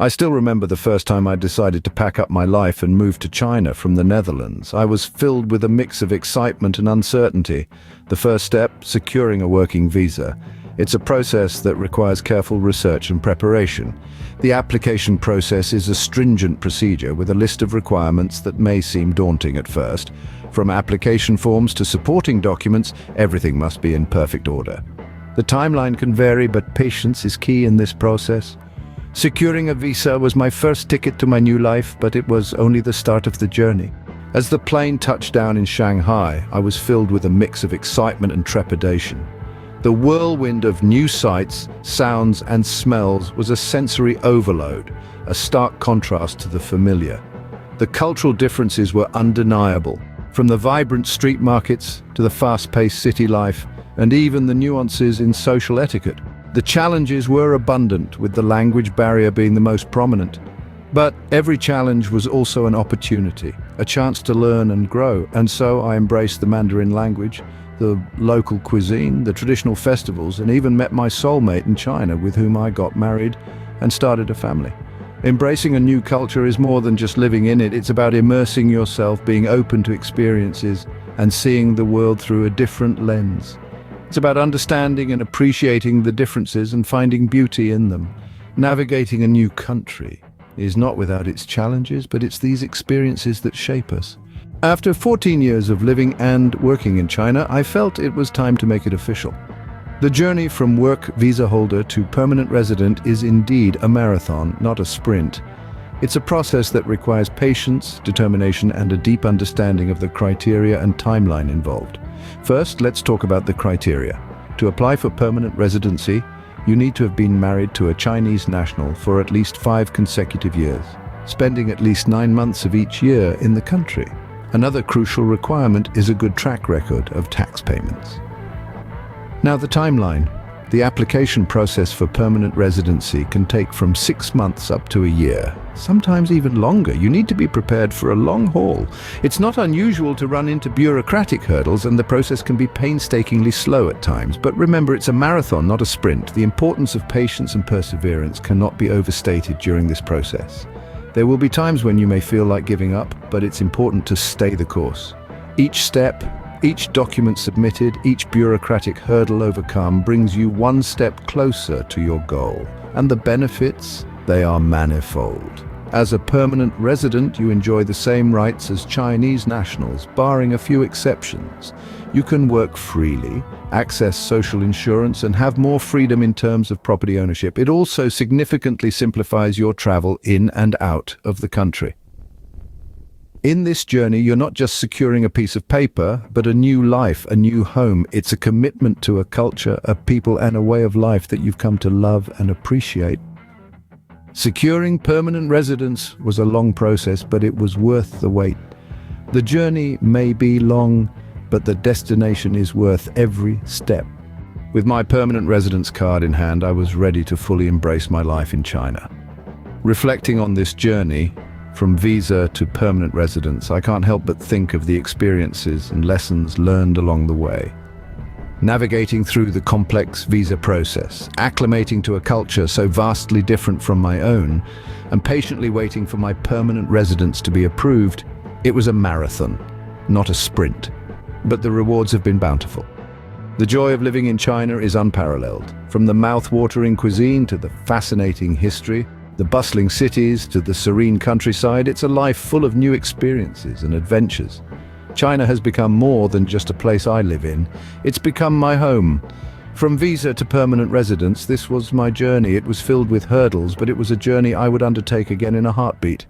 I still remember the first time I decided to pack up my life and move to China from the Netherlands. I was filled with a mix of excitement and uncertainty. The first step, securing a working visa. It's a process that requires careful research and preparation. The application process is a stringent procedure with a list of requirements that may seem daunting at first. From application forms to supporting documents, everything must be in perfect order. The timeline can vary, but patience is key in this process. Securing a visa was my first ticket to my new life, but it was only the start of the journey. As the plane touched down in Shanghai, I was filled with a mix of excitement and trepidation. The whirlwind of new sights, sounds, and smells was a sensory overload, a stark contrast to the familiar. The cultural differences were undeniable, from the vibrant street markets to the fast-paced city life, and even the nuances in social etiquette. The challenges were abundant, with the language barrier being the most prominent. But every challenge was also an opportunity, a chance to learn and grow, and so I embraced the Mandarin language, the local cuisine, the traditional festivals, and even met my soulmate in China, with whom I got married and started a family. Embracing a new culture is more than just living in it. It's about immersing yourself, being open to experiences, and seeing the world through a different lens. It's about understanding and appreciating the differences and finding beauty in them. Navigating a new country is not without its challenges, but it's these experiences that shape us. After 14 years of living and working in China, I felt it was time to make it official. The journey from work visa holder to permanent resident is indeed a marathon, not a sprint. It's a process that requires patience, determination, and a deep understanding of the criteria and timeline involved. First, let's talk about the criteria. To apply for permanent residency, you need to have been married to a Chinese national for at least 5 consecutive years, spending at least 9 months of each year in the country. Another crucial requirement is a good track record of tax payments. Now, the timeline. The application process for permanent residency can take from 6 months up to a year, sometimes even longer. You need to be prepared for a long haul. It's not unusual to run into bureaucratic hurdles, and the process can be painstakingly slow at times. But remember, it's a marathon, not a sprint. The importance of patience and perseverance cannot be overstated during this process. There will be times when you may feel like giving up, but it's important to stay the course. Each step, each document submitted, each bureaucratic hurdle overcome brings you one step closer to your goal. And the benefits, they are manifold. As a permanent resident, you enjoy the same rights as Chinese nationals, barring a few exceptions. You can work freely, access social insurance, and have more freedom in terms of property ownership. It also significantly simplifies your travel in and out of the country. In this journey, you're not just securing a piece of paper, but a new life, a new home. It's a commitment to a culture, a people, and a way of life that you've come to love and appreciate. Securing permanent residence was a long process, but it was worth the wait. The journey may be long, but the destination is worth every step. With my permanent residence card in hand, I was ready to fully embrace my life in China. Reflecting on this journey, from visa to permanent residence, I can't help but think of the experiences and lessons learned along the way. Navigating through the complex visa process, acclimating to a culture so vastly different from my own, and patiently waiting for my permanent residence to be approved, it was a marathon, not a sprint. But the rewards have been bountiful. The joy of living in China is unparalleled. From the mouth-watering cuisine to the fascinating history, the bustling cities to the serene countryside, it's a life full of new experiences and adventures. China has become more than just a place I live in. It's become my home. From visa to permanent residence, this was my journey. It was filled with hurdles, but it was a journey I would undertake again in a heartbeat.